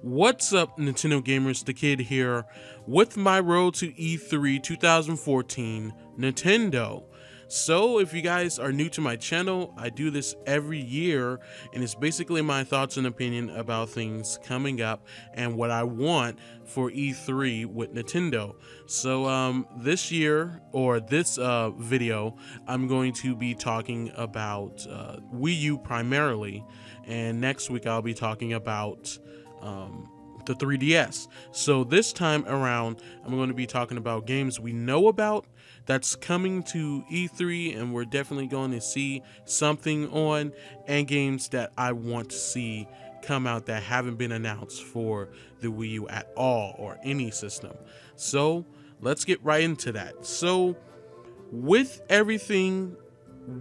What's up, Nintendo gamers? The Kid here with my road to E3 2014 Nintendo. So if you guys are new to my channel, I do this every year, and it's basically my thoughts and opinion about things coming up and what I want for E3 with Nintendo. So this year, or this video, I'm going to be talking about Wii U primarily, and next week I'll be talking about the 3DS. So this time around, I'm going to be talking about games we know about that's coming to E3 and we're definitely going to see something on, and games that I want to see come out that haven't been announced for the Wii U at all, or any system. So let's get right into that. So with everything,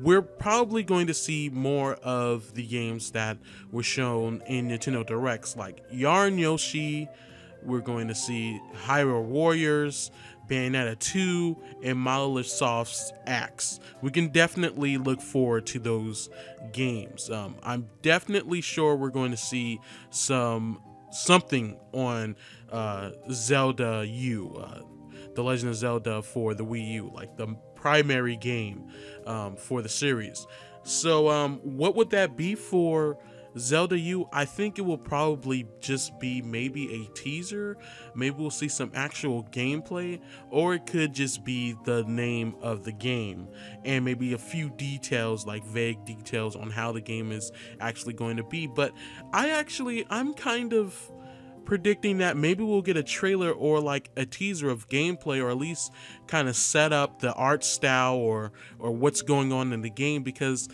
we're probably going to see more of the games that were shown in Nintendo Directs, like Yarn Yoshi. We're going to see Hyrule Warriors, Bayonetta 2, and Monolith Soft's X. We can definitely look forward to those games. I'm definitely sure we're going to see something on Zelda U, The Legend of Zelda for the Wii U, like the primary game for the series. So what would that be for Zelda U? I think it will probably just be maybe a teaser. Maybe we'll see some actual gameplay, or it could just be the name of the game and maybe a few details, like vague details on how the game is actually going to be. But I'm kind of predicting that maybe we'll get a trailer or like a teaser of gameplay, or at least kind of set up the art style or what's going on in the game, because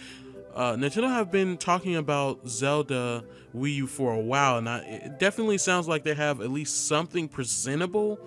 Nintendo have been talking about Zelda Wii U for a while, and it definitely sounds like they have at least something presentable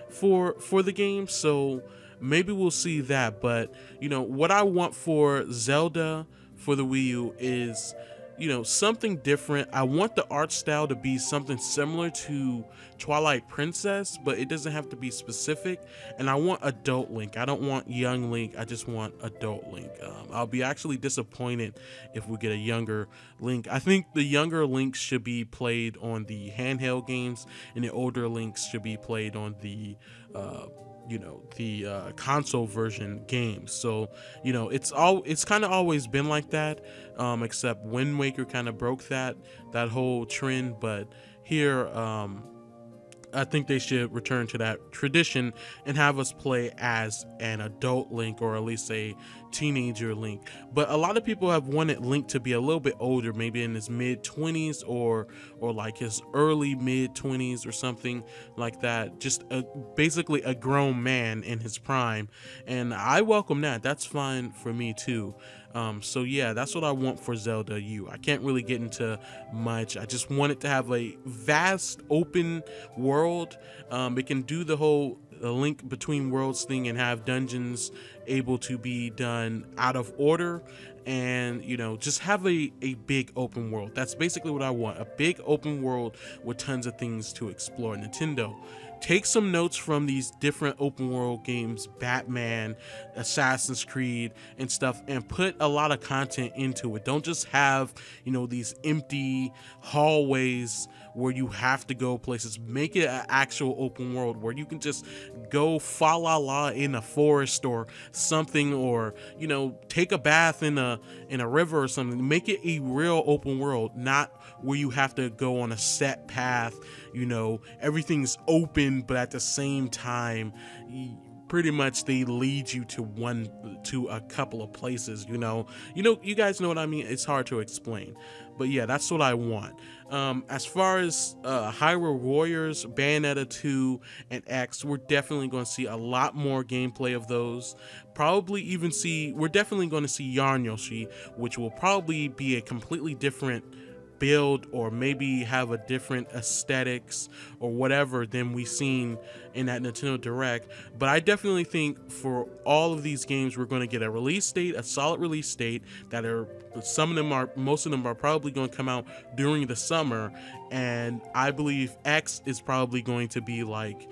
for the game. So maybe we'll see that. But you know what I want for Zelda for the Wii U is, you know, something different. I want the art style to be something similar to Twilight Princess, but it doesn't have to be specific. And I want adult Link. I don't want young Link. I just want adult Link. I'll be actually disappointed if we get a younger Link. I think the younger Links should be played on the handheld games, and the older Links should be played on the console version games. So you know, it's kind of always been like that, except Wind Waker kind of broke that whole trend. But here I think they should return to that tradition and have us play as an adult Link, or at least a teenager Link. But a lot of people have wanted Link to be a little bit older, maybe in his mid-20s or like his early mid-20s or something like that. Just basically a grown man in his prime, and I welcome that. That's fine for me too. So yeah, that's what I want for Zelda U. I can't really get into much. I just want it to have a vast open world. It can do the whole Link Between Worlds thing and have dungeons able to be done out of order, and you know, just have a big open world. That's basically what I want, a big open world with tons of things to explore. Nintendo, take some notes from these different open world games, Batman, Assassin's Creed and stuff, and put a lot of content into it. Don't just have, you know, these empty hallways where you have to go places. Make it an actual open world where you can just go fa la la in a forest or something, or you know, take a bath in a river or something. Make it a real open world, not where you have to go on a set path. You know, everything's open, but at the same time, pretty much they lead you to a couple of places. You guys know what I mean. It's hard to explain, but yeah, that's what I want. As far as Hyrule Warriors, Bayonetta 2, and X, we're definitely going to see a lot more gameplay of those. We're definitely going to see Yarn Yoshi, which will probably be a completely different build, or maybe have a different aesthetics or whatever than we've seen in that Nintendo Direct. But I definitely think for all of these games, we're going to get a release date, a solid release date. Most of them are probably going to come out during the summer, and I believe X is probably going to be like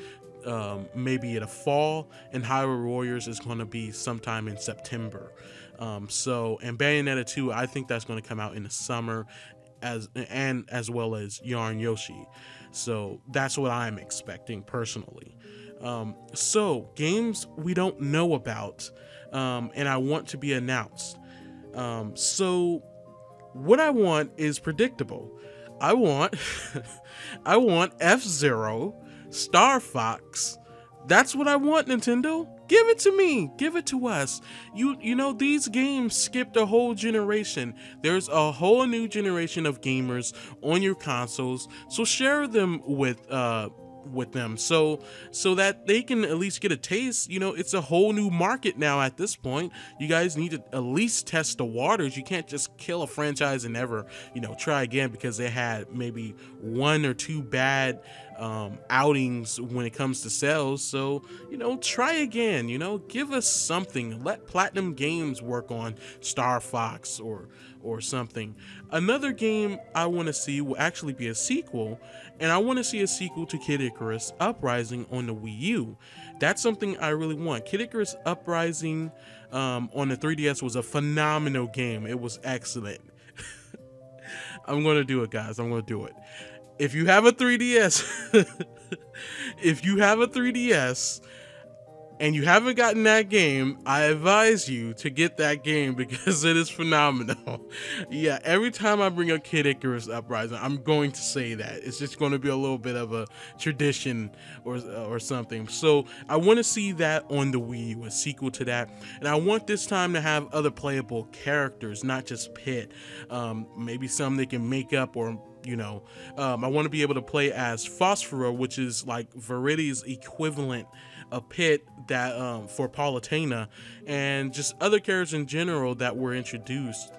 maybe in the fall, and Hyrule Warriors is going to be sometime in September. And Bayonetta 2, I think that's going to come out in the summer, as well as Yarn Yoshi. So that's what I'm expecting personally. So games we don't know about, and I want to be announced. So what I want is predictable. I want I want F-Zero, Star Fox. That's what I want, Nintendo. Give it to me. Give it to us. You know, these games skipped a whole generation. There's a whole new generation of gamers on your consoles. So share them with them so that they can at least get a taste. You know, it's a whole new market now at this point. You guys need to at least test the waters. You can't just kill a franchise and never, you know, try again because they had maybe one or two bad outings when it comes to sales. So, you know, try again. You know, give us something. Let Platinum Games work on Star Fox or something. Another game I want to see will actually be a sequel, and I want to see a sequel to Kid Icarus Uprising on the Wii U. That's something I really want. Kid Icarus Uprising on the 3DS was a phenomenal game. It was excellent. I'm going to do it, guys. I'm going to do it. If you have a 3DS, if you have a 3DS and you haven't gotten that game, I advise you to get that game because it is phenomenal. Yeah, every time I bring up Kid Icarus Uprising, I'm going to say that. It's just going to be a little bit of a tradition or something. So I want to see that on the Wii U, a sequel to that. And I want this time to have other playable characters, not just Pit. Maybe some they can make up, or you know, I want to be able to play as Phosphora, which is like Viridi's equivalent of Pit, that for Palutena, and just other characters in general that were introduced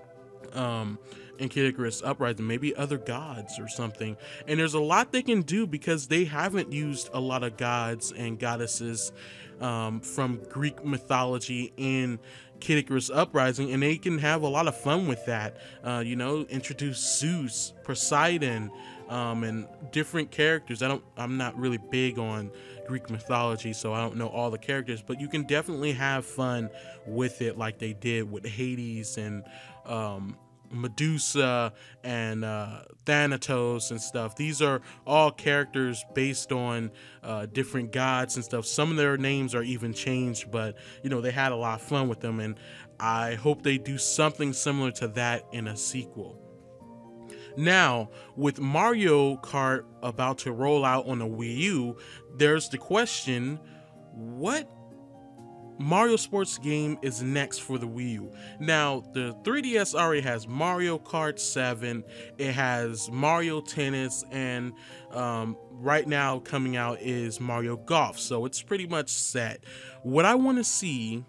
in Kid Icarus Uprising, maybe other gods or something. And there's a lot they can do because they haven't used a lot of gods and goddesses from Greek mythology in Kid Icarus Uprising, and they can have a lot of fun with that. You know, introduce Zeus, Poseidon, and different characters. I'm not really big on Greek mythology, so I don't know all the characters, but you can definitely have fun with it like they did with Hades and Medusa and Thanatos and stuff. These are all characters based on different gods and stuff. Some of their names are even changed, but you know, they had a lot of fun with them, and I hope they do something similar to that in a sequel. Now, with Mario Kart about to roll out on the Wii U, there's the question, what Mario sports game is next for the Wii U? Now, the 3DS already has Mario Kart 7, it has Mario Tennis, and right now coming out is Mario Golf, so it's pretty much set. What I want to see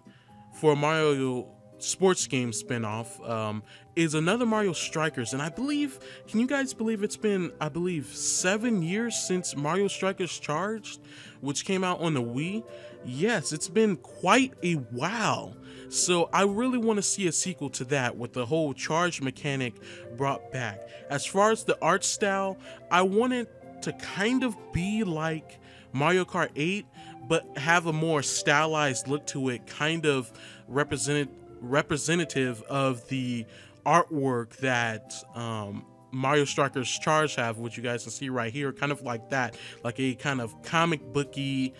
for a Mario sports game spinoff is another Mario Strikers, and I believe, can you guys believe it's been, I believe, 7 years since Mario Strikers Charged, which came out on the Wii? Yes, it's been quite a while. So I really want to see a sequel to that with the whole charge mechanic brought back. As far as the art style, I want it to kind of be like Mario Kart 8, but have a more stylized look to it, kind of representative of the artwork that Mario Strikers Charge have, which you guys can see right here, kind of like that, like a kind of comic booky,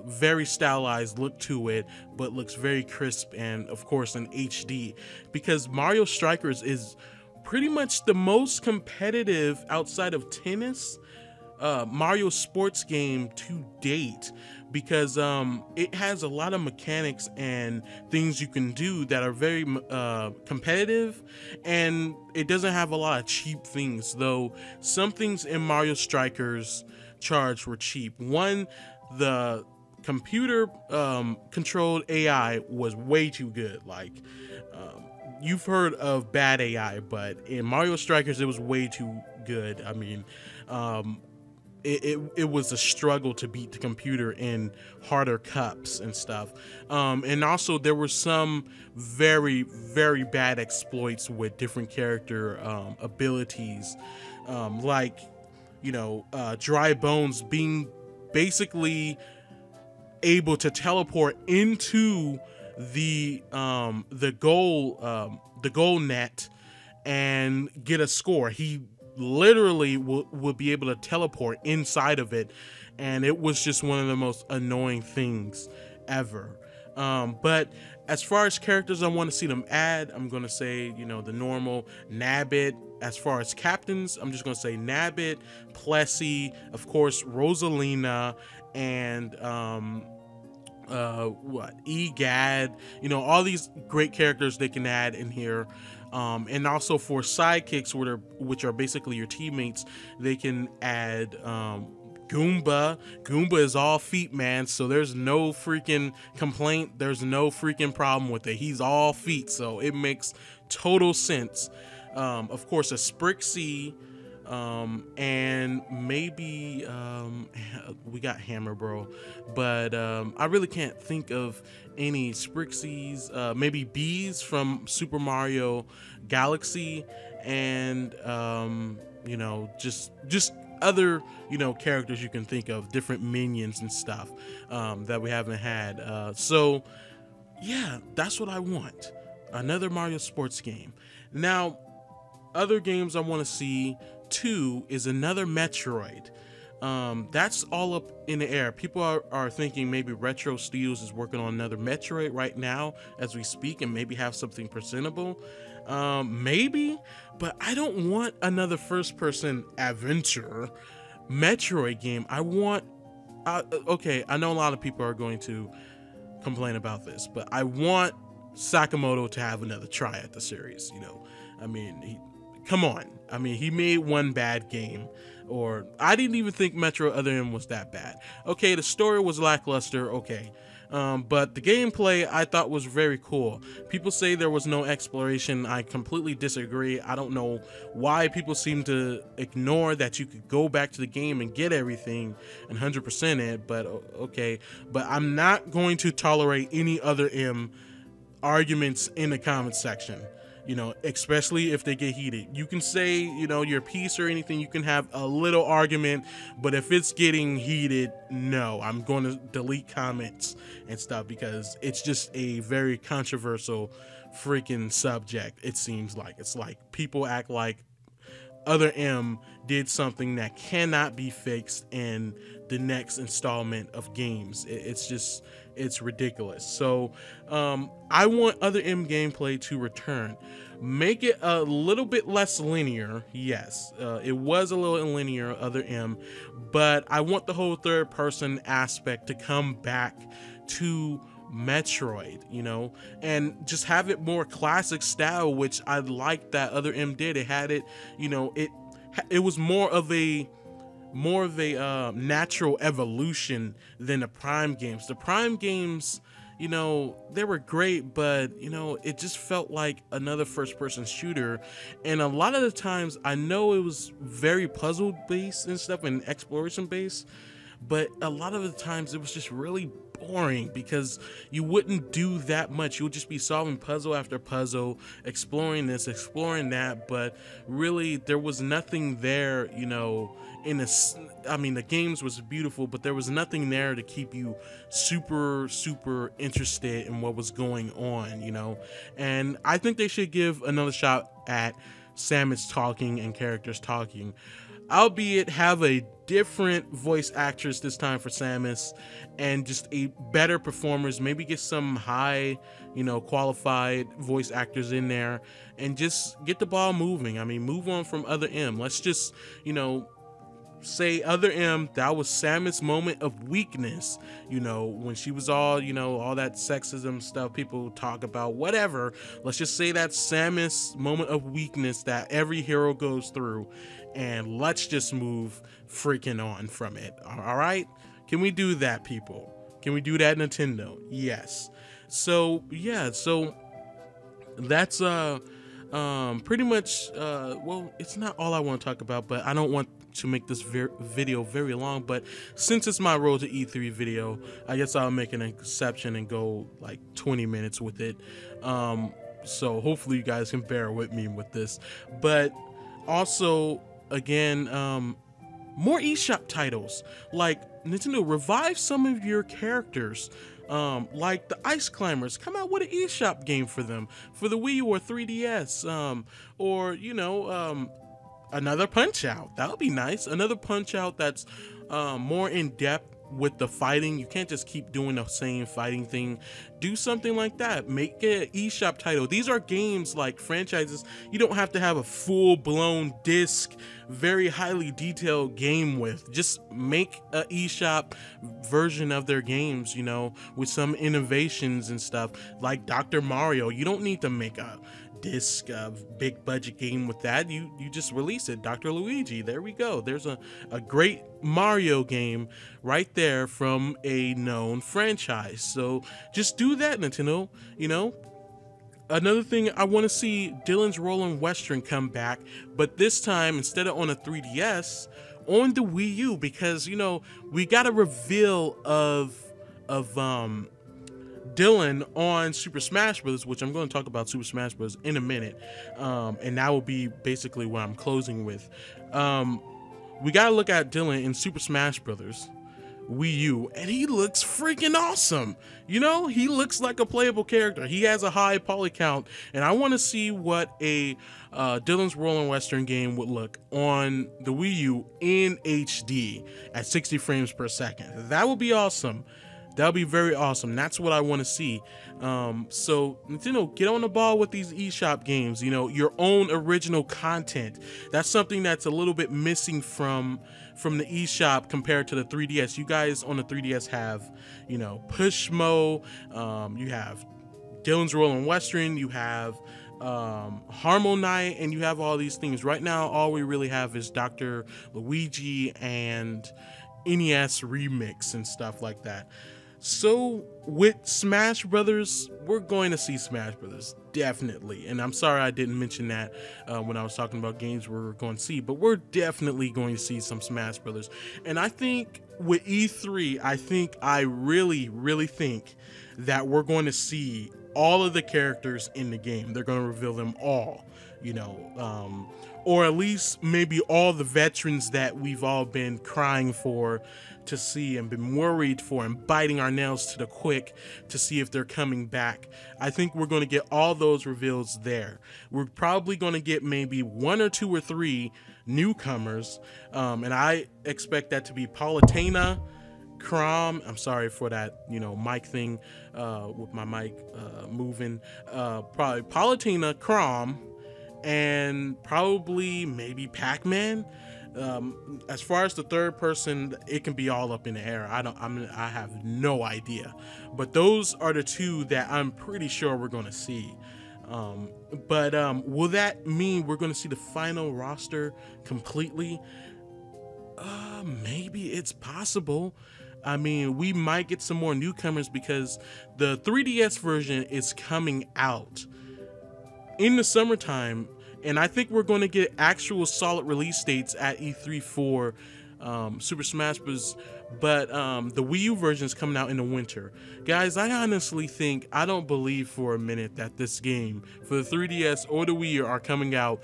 very stylized look to it, but looks very crisp and of course in HD, because Mario Strikers is pretty much the most competitive outside of tennis Mario sports game to date, because it has a lot of mechanics and things you can do that are very competitive, and it doesn't have a lot of cheap things, though some things in Mario Strikers Charge were cheap. One, the computer controlled AI was way too good. Like, you've heard of bad AI, but in Mario Strikers it was way too good. I mean, it was a struggle to beat the computer in harder cups and stuff. And also there were some very, very bad exploits with different character abilities, like, you know, Dry Bones being basically able to teleport into the goal net and get a score. He literally will be able to teleport inside of it, and it was just one of the most annoying things ever. But as far as characters I want to see them add, I'm going to say, you know, the normal Nabbit. As far as captains, I'm just going to say Nabbit, Plessy, of course, Rosalina, and Egad, you know, all these great characters they can add in here. And also for sidekicks, which are basically your teammates, they can add Goomba. Goomba is all feet, man, so there's no freaking complaint. There's no freaking problem with it. He's all feet, so it makes total sense. Of course, a Sprixie, and maybe we got Hammer Bro, but I really can't think of any Sprixies. Maybe Bees from Super Mario Galaxy, and you know, just other, you know, characters you can think of, different minions and stuff that we haven't had. So yeah, that's what I want. Another Mario sports game. Now, other games I want to see too is another Metroid. That's all up in the air. People are thinking maybe Retro Studios is working on another Metroid right now as we speak, and maybe have something presentable. Maybe, but I don't want another first-person adventure Metroid game. I want, okay, I know a lot of people are going to complain about this, but I want Sakamoto to have another try at the series. You know, I mean, come on. I mean, he made one bad game, or I didn't even think Metro Other M was that bad. Okay, the story was lackluster, okay. But the gameplay I thought was very cool. People say there was no exploration. I completely disagree. I don't know why people seem to ignore that you could go back to the game and get everything and 100% it, but okay. But I'm not going to tolerate any Other M arguments in the comment section. You know, especially if they get heated. You can say, you know, your piece or anything, you can have a little argument, but if it's getting heated, no, I'm going to delete comments and stuff, because it's just a very controversial freaking subject. It seems like it's like people act like Other M did something that cannot be fixed in the next installment of games. It's ridiculous. So I want Other M gameplay to return. Make it a little bit less linear. Yes, it was a little linear, Other M, but I want the whole third person aspect to come back to Metroid, you know, and just have it more classic style, which I like that Other M did. It had it, you know, it was more of a natural evolution than the Prime games. The Prime games, you know, they were great, but you know, it just felt like another first-person shooter, and a lot of the times I know it was very puzzle based and stuff and exploration based, but a lot of the times it was just really boring because you wouldn't do that much. You would just be solving puzzle after puzzle, exploring this, exploring that, but really there was nothing there, you know, in this. I mean, the games was beautiful, but there was nothing there to keep you super interested in what was going on, you know. And I think they should give another shot at Samus talking and characters talking, albeit have a different voice actress this time for Samus, and just a better performers. Maybe get some high, you know, qualified voice actors in there, and just get the ball moving. I mean, move on from Other M. Let's just, you know, say Other M, that was Samus' moment of weakness, you know, when she was all, you know, all that sexism stuff people talk about, whatever. Let's just say that's Samus' moment of weakness that every hero goes through, and let's just move freaking on from it. All right, can we do that, people? Can we do that, Nintendo? Yes. So yeah, so that's pretty much well, it's not all I want to talk about, but I don't want to make this video very long, but since it's my Road to E3 video, I guess I'll make an exception and go like 20 minutes with it. So hopefully you guys can bear with me with this. But also, again, more eShop titles. Like, Nintendo, revive some of your characters. Like the Ice Climbers, come out with an eShop game for them, for the Wii U or 3DS, or another Punch Out. That would be nice. Another Punch Out that's more in depth with the fighting. You can't just keep doing the same fighting thing. Do something like that. Make it an eShop title. These are games, like franchises, you don't have to have a full-blown disc, very highly detailed game with. Just make an eShop version of their games, you know, with some innovations and stuff. Like Dr. Mario, you don't need to make a disc big budget game with that. You just release it. Dr. Luigi, there we go. There's a great Mario game right there from a known franchise. So just do that, Nintendo. You know, another thing, I want to see Dylan's Rolling Western come back, but this time instead of on a 3DS, on the Wii U, because, you know, we got a reveal of Dylan on Super Smash Bros., which I'm going to talk about Super Smash Bros. In a minute, and that will be basically what I'm closing with. We got to look at Dylan in Super Smash Bros. Wii U, and he looks freaking awesome. You know, he looks like a playable character. He has a high poly count, and I want to see what a Dylan's Rolling Western game would look on the Wii U in HD at 60 frames per second. That would be awesome. That would be very awesome. That's what I want to see. So Nintendo, get on the ball with these eShop games, you know, your own original content. That's something that's a little bit missing from the eShop compared to the 3DS. You guys on the 3DS have, you know, Pushmo, you have Dylan's Rolling Western, you have Harmonite, and you have all these things. Right now, all we really have is Dr. Luigi and NES Remix and stuff like that. So with Smash Brothers, we're going to see Smash Brothers, definitely. And I'm sorry I didn't mention that when I was talking about games we're going to see, but we're definitely going to see some Smash Brothers. And I think with E3, I really, really think that we're going to see all of the characters in the game. They're going to reveal them all, you know, or at least maybe all the veterans that we've all been crying for to see and been worried for and biting our nails to the quick to see if they're coming back. I think we're going to get all those reveals there. We're probably going to get maybe 1 or 2 or 3 newcomers, and I expect that to be Palutena, Chrom. I'm sorry for that, you know, mic thing with my mic moving. Probably Palutena, Chrom, and probably maybe Pac-Man. As far as the third person, it can be all up in the air. I have no idea, but those are the 2 that I'm pretty sure we're going to see. But will that mean we're going to see the final roster completely? Maybe it's possible. I mean, we might get some more newcomers because the 3DS version is coming out in the summertime. And I think we're going to get actual solid release dates at E3 for Super Smash Bros. But the Wii U version is coming out in the winter. Guys, I honestly think, I don't believe for a minute that this game for the 3DS or the Wii U are coming out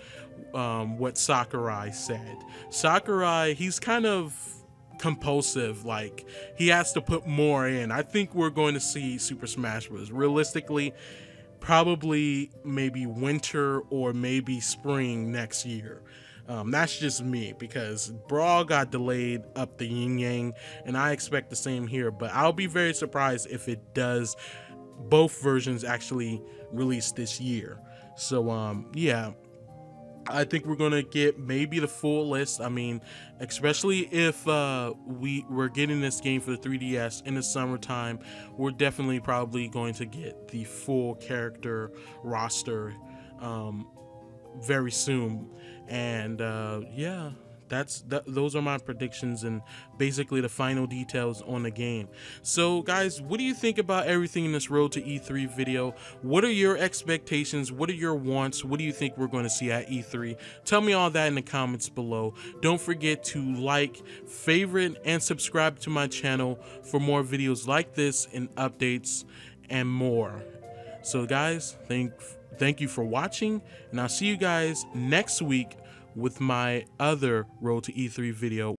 what Sakurai said. Sakurai, he's kind of compulsive, like he has to put more in. I think we're going to see Super Smash Bros. Realistically, probably maybe winter or maybe spring next year. That's just me, because Brawl got delayed up the yin yang, and I expect the same here, but I'll be very surprised if it does both versions actually release this year. So yeah, I think we're gonna get maybe the full list. I mean, especially if we're getting this game for the 3DS in the summertime, we're definitely probably going to get the full character roster very soon. And yeah, those are my predictions and basically the final details on the game. So guys, what do you think about everything in this Road to E3 video? What are your expectations? What are your wants? What do you think we're going to see at E3? Tell me all that in the comments below. Don't forget to like, favorite, and subscribe to my channel for more videos like this and updates and more. So guys, thank you for watching, and I'll see you guys next week with my other Road to E3 video.